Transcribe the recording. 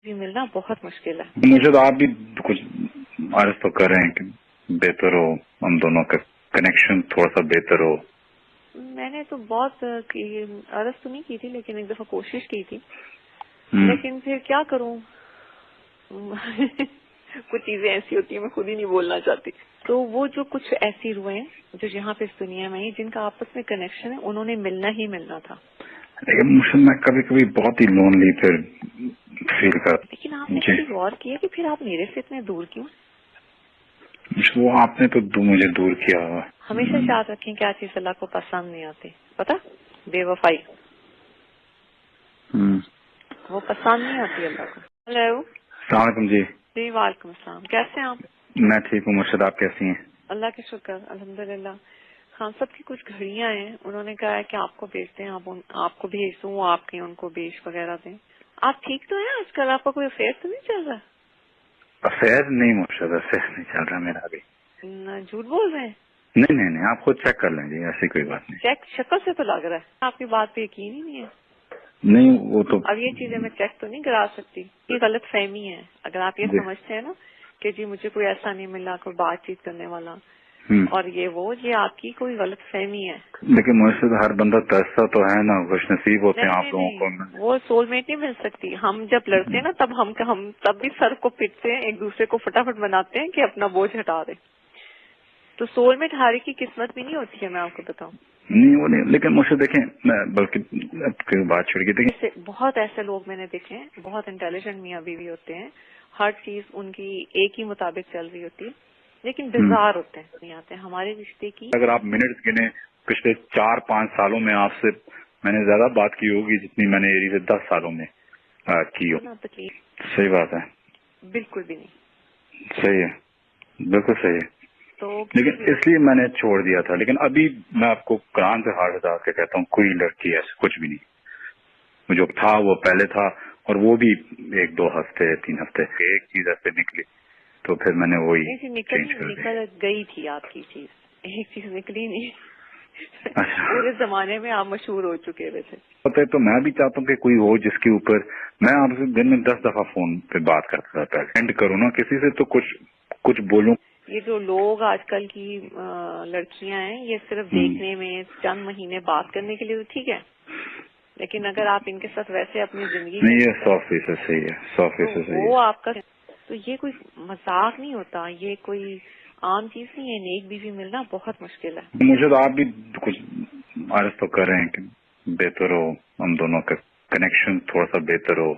جی ملنا بہت مشکل ہے. مجھے تو آپ بھی کچھ عرض تو کر رہے ہیں کہ بہتر ہو ہم دونوں کا کنیکشن تھوڑا سا بہتر ہو. میں نے تو بہت عرض تو نہیں کی تھی لیکن ایک دفعہ کوشش کی تھی. لیکن پھر کیا کروں کچھ چیزیں ایسی ہوتی ہیں میں خود ہی نہیں بولنا چاہتی. تو وہ جو کچھ ایسی روحیں جو یہاں پہ اس دنیا میں جن کا آپس میں کنیکشن ہے انہوں نے ملنا ہی ملنا تھا. لیکن میں کبھی کبھی بہت ہی لونلی پھر فیل کرتا. لیکن آپ نے کبھی غور کیا کہ پھر آپ میرے سے اتنے دور کیوں؟ وہ آپ نے تو مجھے دور کیا ہوا. ہمیشہ یاد رکھیں کیا چیز اللہ کو پسند نہیں آتی پتا؟ بے وفائی وہ پسند نہیں آتی اللہ کو. ہیلو السلام علیکم. جی جی وعلیکم السلام. کیسے ہیں آپ؟ میں ٹھیک ہوں. مرشد آپ کیسی ہیں؟ اللہ کے شکر الحمدللہ. خان صاحب کی کچھ گھڑیاں ہیں انہوں نے کہا ہے کہ آپ کو بھیجتے ہیں. آپ کو بھیج دوں آپ کے ان کو بیچ وغیرہ دیں. آپ ٹھیک تو ہیں آج کل؟ آپ کا کوئی افیئر تو نہیں چل رہا؟ افیئر نہیں مرشد افیئر نہیں چل رہا میرا ابھی. جھوٹ بول رہے ہیں؟ نہیں آپ خود چیک کر لیں. جی ایسی کوئی بات نہیں. چیک شکل سے تو لگ رہا ہے آپ کی بات پہ یقین ہی نہیں ہے. نہیں وہ تو اب یہ چیزیں میں چیک تو نہیں کرا سکتی. یہ غلط فہمی ہے. اگر آپ یہ سمجھتے ہیں نا کہ جی مجھے کوئی ایسا نہیں ملا کوئی بات چیت کرنے والا اور یہ آپ کی کوئی غلط فہمی ہے. لیکن مجھ سے ہر بندہ ترستا تو ہے نا. خوش نصیب ہوتے ہیں آپ لوگوں کو. وہ سول میٹ نہیں مل سکتی. ہم جب لڑتے ہیں نا تب ہم تب بھی سر کو پیٹتے ہیں ایک دوسرے کو فٹافٹ بناتے ہیں کہ اپنا بوجھ ہٹا دیں. تو سول میٹ ہر ایک کی قسمت بھی نہیں ہوتی ہے. میں آپ کو بتاؤں نہیں وہ نہیں. لیکن مجھ سے دیکھیں میں بلکہ بات چھڑ گئی دیکھیں بہت ایسے لوگ میں نے دیکھے ہیں بہت انٹیلیجنٹ میاں بیوی ہوتے ہیں. ہر چیز ان کی ایک ہی مطابق چل رہی ہوتی ہے لیکن بیزار ہوتے ہیں نہیں آتے ہمارے رشتے کی. اگر آپ منٹ گنے پچھلے 4-5 سالوں میں آپ سے میں نے زیادہ بات کی ہوگی جتنی میں نے ایری سے 10 سالوں میں کی ہو. صحیح بات ہے. بالکل بھی نہیں. صحیح ہے بالکل صحیح ہے. تو لیکن اس لیے میں نے چھوڑ دیا تھا. لیکن ابھی میں آپ کو قرآن سے ہاتھ ہٹا کے کہتا ہوں کوئی لڑکی ایسے کچھ بھی نہیں. جو تھا وہ پہلے تھا اور وہ بھی 1-2 ہفتے 3 ہفتے ایک چیز ایسے نکلی تو پھر میں نے وہی نکل گئی تھی آپ کی چیز. ایک چیز نکلی نہیں. پورے زمانے میں آپ مشہور ہو چکے ہوئے تھے. پتہ ہے تو میں بھی چاہتا ہوں کہ کوئی ہو جس کے اوپر میں آپ سے دن میں 10 دفعہ فون پہ بات کرتا تھا. سینڈ کروں نا کسی سے تو کچھ بولوں. یہ جو لوگ آج کل کی لڑکیاں ہیں یہ صرف دیکھنے میں چند مہینے بات کرنے کے لیے تو ٹھیک ہے لیکن اگر آپ ان کے ساتھ ویسے اپنی زندگی نہیں یہ 100% صحیح ہے. 100% صحیح ہے. وہ آپ کا تو یہ کوئی مذاق نہیں ہوتا. یہ کوئی عام چیز نہیں ہے. نیک بیوی ملنا بہت مشکل ہے. مجھے تو آپ بھی کچھ عرض تو کر رہے ہیں کہ بہتر ہو ہم دونوں کا کنیکشن تھوڑا سا بہتر ہو.